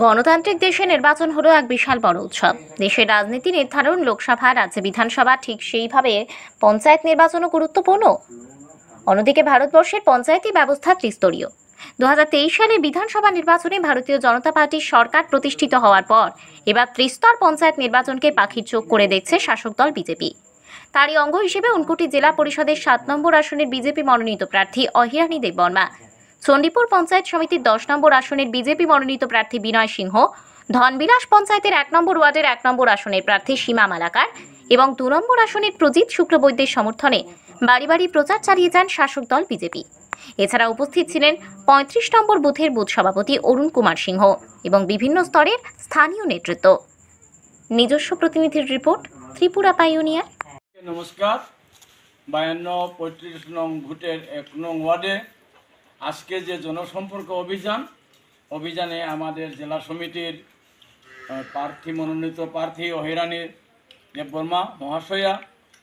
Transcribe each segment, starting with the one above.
গণতান্ত্রিক দেশে নির্বাচন হলো এক বিশাল বড় উৎসব। দেশের রাজনীতি নির্ধারণ, লোকসভা, রাজ্য বিধানসভা, ঠিক সেইভাবে পঞ্চায়েত নির্বাচনও গুরুত্বপূর্ণ। অন্যদিকে ভারতবর্ষের পঞ্চায়েতি ব্যবস্থা ত্রিস্তরীয়। 2023 সালে বিধানসভা নির্বাচনে ভারতীয় জনতা পার্টির সরকার প্রতিষ্ঠিত হওয়ার পর এবার ত্রিস্তর পঞ্চায়েত নির্বাচনকে পাখির চোখ করে দেখছে শাসক দল বিজেপি। তারই অঙ্গ হিসেবে ঊনকোটি জেলা পরিষদের 7 নম্বর আসনের বিজেপি মনোনীত প্রার্থী অহিরানী দেববর্মা, চণ্ডীপুর পঞ্চায়েত সমিতির 10 নম্বর আসনের বিজেপি মনোনীত প্রার্থী বিনয় সিংহ, ধনবিলাস পঞ্চায়েতের 1 নম্বর ওয়ার্ডের 1 নম্বর আসনের প্রার্থী সীমা মালাকার এবং 2 নম্বর আসনের প্রজিত শুক্লবৈদ্যের সমর্থনে বাড়ি বাড়ি প্রচার চালিয়ে যান শাসক দল বিজেপি। এছাড়া উপস্থিত ছিলেন 35 নম্বর বুথের বুথ সভাপতি অরুণ কুমার সিংহ এবং বিভিন্ন স্তরের স্থানীয় নেতৃত্ব। নিজস্ব প্রতিনিধির রিপোর্ট, ত্রিপুরা পাইওনিয়ার। নমস্কার। 52-35 নং ভোটের 1 নং ওয়ার্ডে আজকে যে জনসম্পর্ক অভিযানে আমাদের জেলা সমিতির মনোনীত প্রার্থী অহিরানী দেববর্মা মহাশয়া,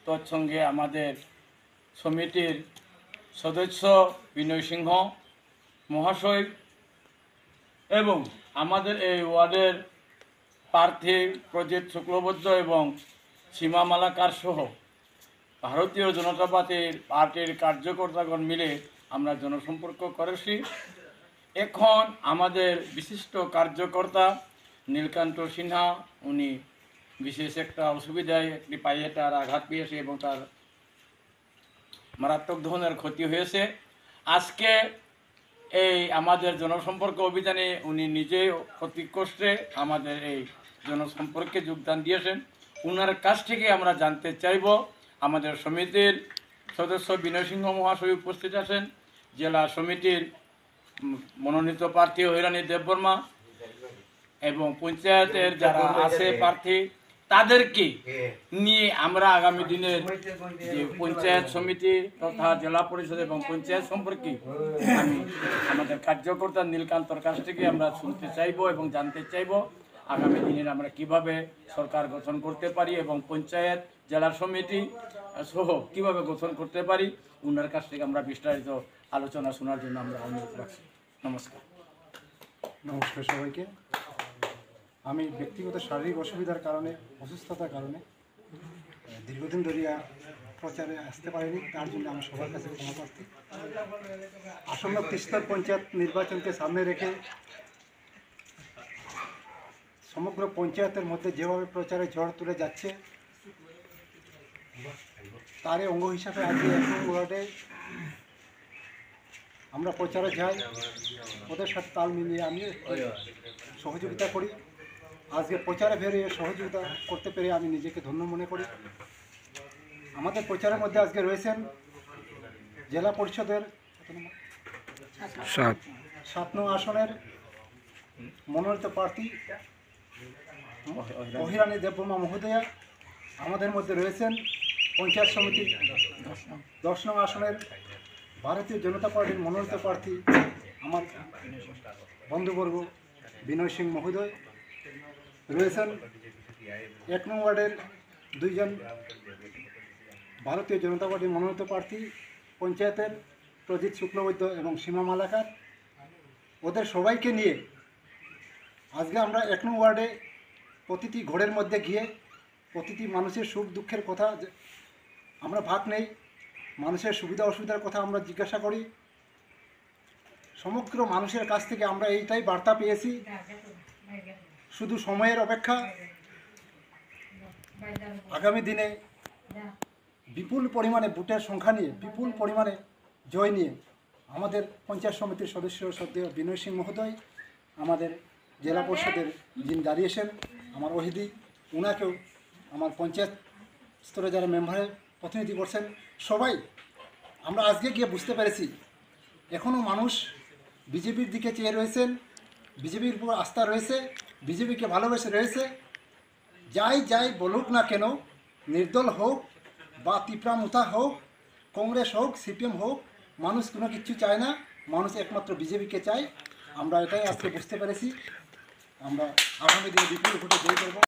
তৎসঙ্গে আমাদের সমিতির সদস্য বিনয় সিংহ মহাশয় এবং আমাদের এই ওয়ার্ডের প্রার্থী প্রজিত শুক্লবৈদ্য এবং সীমা মালাকার সহ ভারতীয় জনতা পার্টির কার্যকর্তাগণ মিলে আমরা জনসম্পর্ক করেছি। এখন আমাদের বিশিষ্ট কার্যকর্তা নীলকান্ত সিনহা, উনি বিশেষ একটা অসুবিধায় একটি পায়ে তার আঘাত পেয়েছে এবং তার মারাত্মক ধরনের ক্ষতি হয়েছে। আজকে এই আমাদের জনসম্পর্ক অভিযানে উনি নিজেই অতি কষ্টে আমাদের এই জনসম্পর্কে যোগদান দিয়েছেন। ওনার কাছ থেকে আমরা জানতে চাইব, আমাদের সমিতির সদস্য বিনয় সিংহ মহাশয় উপস্থিত আছেন, জেলা সমিতির মনোনীত প্রার্থী অহিরানী দেববর্মা এবং পঞ্চায়েতের যারা আছে প্রার্থী, তাদেরকে নিয়ে আমরা আগামী দিনের যে পঞ্চায়েত সমিতি তথা জেলা পরিষদ এবং পঞ্চায়েত সম্পর্কে আমি আমাদের কার্যকর্তা নীলকান্তর কাছ থেকে আমরা শুনতে চাইব এবং জানতে চাইব আগামী দিনের আমরা কিভাবে সরকার গঠন করতে পারি এবং পঞ্চায়েত জেলা সমিতি সহ কিভাবে গঠন করতে পারি। ওনার কাছ থেকে আমরা বিস্তারিত আলোচনা শোনার জন্য আমরা অনুরোধ রাখছি। নমস্কার। নমস্কার সবাইকে। আমি ব্যক্তিগত শারীরিক অসুবিধার কারণে, অসুস্থতার কারণে দীর্ঘদিন ধরে প্রচারে আসতে পারিনি, তার জন্য আমি সবার কাছে ক্ষমা প্রার্থী। আসন্ন ত্রিস্তর পঞ্চায়েত নির্বাচনকে সামনে রেখে সমগ্র পঞ্চায়েতের মধ্যে যেভাবে প্রচারে ঝড় তুলে যাচ্ছে, তারই অঙ্গ হিসাবে আজকে 1 নং ওয়ার্ডে আমরা প্রচারে যাই, ওদের সাথে তাল মিলিয়ে আমি সহযোগিতা করি। আজকে প্রচারে বেরিয়ে সহযোগিতা করতে পেরে আমি নিজেকে ধন্য মনে করি। আমাদের প্রচারের মধ্যে আজকে রয়েছেন জেলা পরিষদের 7 নং আসনের মনোনীত প্রার্থী অহিরানী দেববর্মা মহোদয়া। আমাদের মধ্যে রয়েছেন পঞ্চায়েত সমিতির 10 নং আসনের ভারতীয় জনতা পার্টির মনোনীত প্রার্থী আমার বন্ধুবর্গ বিনয় সিং মহোদয়। রয়েছেন 1 নং ওয়ার্ডের 2 জন ভারতীয় জনতা পার্টির মনোনীত প্রার্থী পঞ্চায়েতের প্রজিত শুক্লবৈদ্য এবং সীমা মালাকার। ওদের সবাইকে নিয়ে আজকে আমরা 1 নং ওয়ার্ডে প্রতিটি ঘরের মধ্যে গিয়ে প্রতিটি মানুষের সুখ দুঃখের কথা আমরা ভাগ নেই, মানুষের সুবিধা অসুবিধার কথা আমরা জিজ্ঞাসা করি। সমগ্র মানুষের কাছ থেকে আমরা এইটাই বার্তা পেয়েছি, শুধু সময়ের অপেক্ষা। আগামী দিনে বিপুল পরিমাণে ভোটের সংখ্যা নিয়ে, বিপুল পরিমাণে জয় নিয়ে আমাদের পঞ্চায়েত সমিতির সদস্য শ্রদ্ধেয় বিনয় সিং মহোদয়, আমাদের জেলা পরিষদের যিনি দাঁড়িয়েছেন আমার ওহিদি, ওনাকেও আমার পঞ্চায়েত স্তরে যারা মেম্বারের প্রতিনিধি করছেন, সবাই আমরা আজকে গিয়ে বুঝতে পেরেছি এখনও মানুষ বিজেপির দিকে চেয়ে রয়েছেন, বিজেপির উপর আস্থা রয়েছে, বিজেপিকে ভালোবেসে রয়েছে। যাই বলুক না কেন, নির্দল হোক বা তিপ্রামুথা হোক, কংগ্রেস হোক, সিপিএম হোক, মানুষ কোনো কিছু চায় না, মানুষ একমাত্র বিজেপিকে চায়। আমরা এটাই আজকে বুঝতে পেরেছি। আমরা আগামী দিনে বিপুল ভোটে জয় করব।